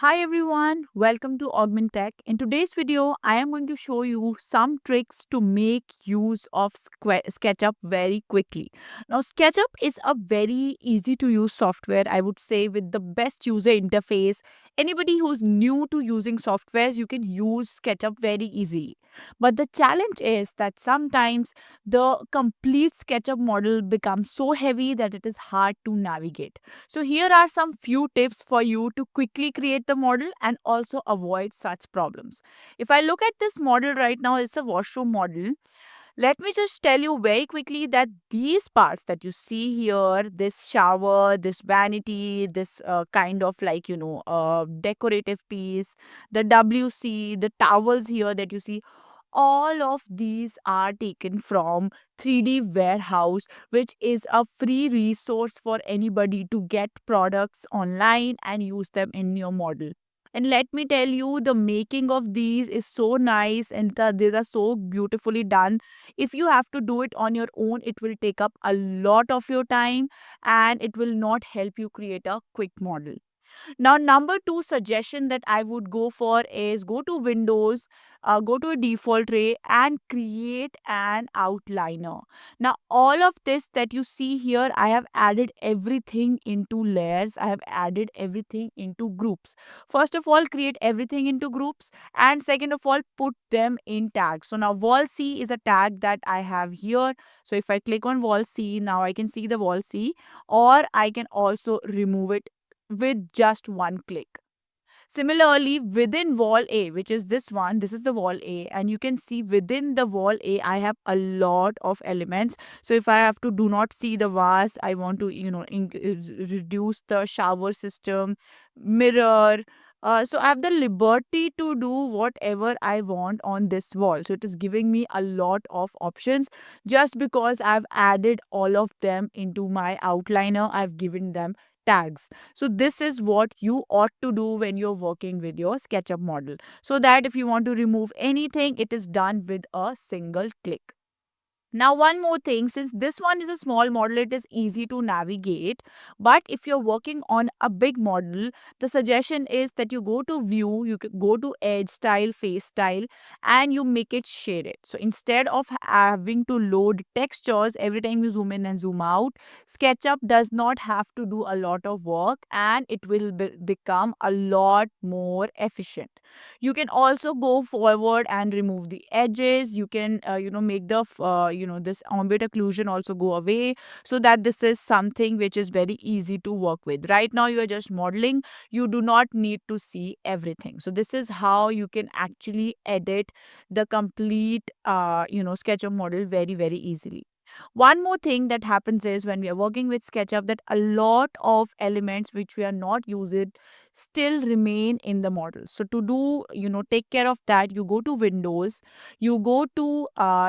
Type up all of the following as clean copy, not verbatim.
Hi everyone, welcome to Augment Tech. In today's video, I am going to show you some tricks to make use of SketchUp very quickly. Now, SketchUp is a very easy to use software, I would say, with the best user interface. Anybody who's new to using softwares, you can use SketchUp very easily. But the challenge is that sometimes the complete SketchUp model becomes so heavy that it is hard to navigate. So here are some few tips for you to quickly create the model and also avoid such problems. If I look at this model right now, it's a washroom model. Let me just tell you very quickly that these parts that you see here, this shower, this vanity, this kind of decorative piece, the WC, the towels here that you see, all of these are taken from 3D Warehouse, which is a free resource for anybody to get products online and use them in your model. And let me tell you, the making of these is so nice and these are so beautifully done. If you have to do it on your own, it will take up a lot of your time and it will not help you create a quick model. Now, number two suggestion that I would go for is go to Windows, go to a default tray and create an outliner. Now, all of this that you see here, I have added everything into layers. I have added everything into groups. First of all, create everything into groups, and second of all, put them in tags. So now wall C is a tag that I have here. So if I click on wall C, now I can see the wall C, or I can also remove it with just one click. Similarly, within wall A, which is this one, this is the wall A, and you can see within the wall A, I have a lot of elements. So if I have to do not see the vase, I want to, reduce the shower system, mirror. So I have the liberty to do whatever I want on this wall. So it is giving me a lot of options just because I've added all of them into my outliner. I've given them tags. So this is what you ought to do when you're working with your SketchUp model. So that if you want to remove anything, it is done with a single click. Now, one more thing, since this one is a small model, it is easy to navigate. But if you're working on a big model, the suggestion is that you go to view, you can go to edge style, face style, and you make it shaded. So instead of having to load textures every time you zoom in and zoom out, SketchUp does not have to do a lot of work and it will become a lot more efficient. You can also go forward and remove the edges. You can make the this ambient occlusion also go away, so that this is something which is very easy to work with. Right now you are just modeling, you do not need to see everything. So this is how you can actually edit the complete SketchUp model very very easily. One more thing that happens is when we are working with SketchUp, that a lot of elements which we are not using still remain in the model. So to do, take care of that, you go to Windows, you go to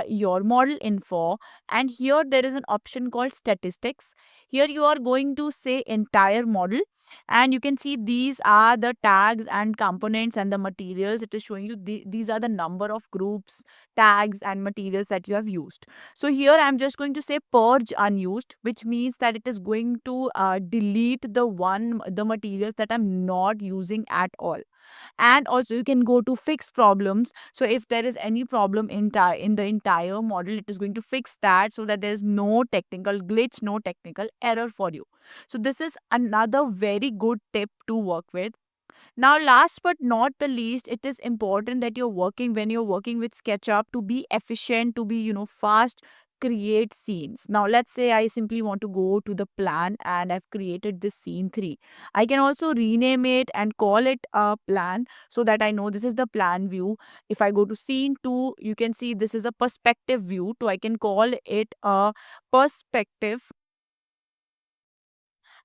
your model info, and here there is an option called statistics. Here you are going to say entire model, and you can see these are the tags and components and the materials. It is showing you these are the number of groups, tags and materials that you have used. So here I'm just going to say purge unused, which means that it is going to delete the materials that I'm not using at all. And also you can go to fix problems. So if there is any problem in the entire model, it is going to fix that so that there is no technical glitch, no technical error for you. So this is another very good tip to work with. Now, last but not the least, it is important that when you're working with SketchUp, to be efficient, to be, fast, create scenes. Now, let's say I simply want to go to the plan and I've created this scene 3. I can also rename it and call it a plan so that I know this is the plan view. If I go to scene 2, you can see this is a perspective view. So I can call it a perspective.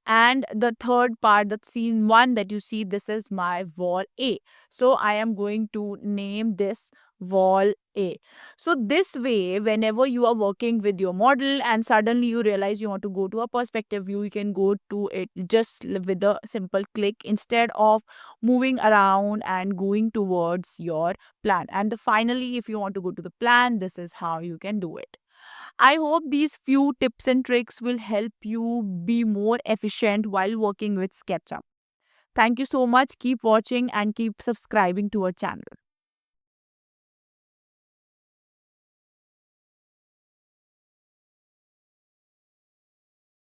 And the third part, the scene 1 that you see, this is my wall A. So I am going to name this wall A. So this way, whenever you are working with your model and suddenly you realize you want to go to a perspective view, you can go to it just with a simple click instead of moving around and going towards your plan. And finally, if you want to go to the plan, this is how you can do it. I hope these few tips and tricks will help you be more efficient while working with SketchUp. Thank you so much. Keep watching and keep subscribing to our channel.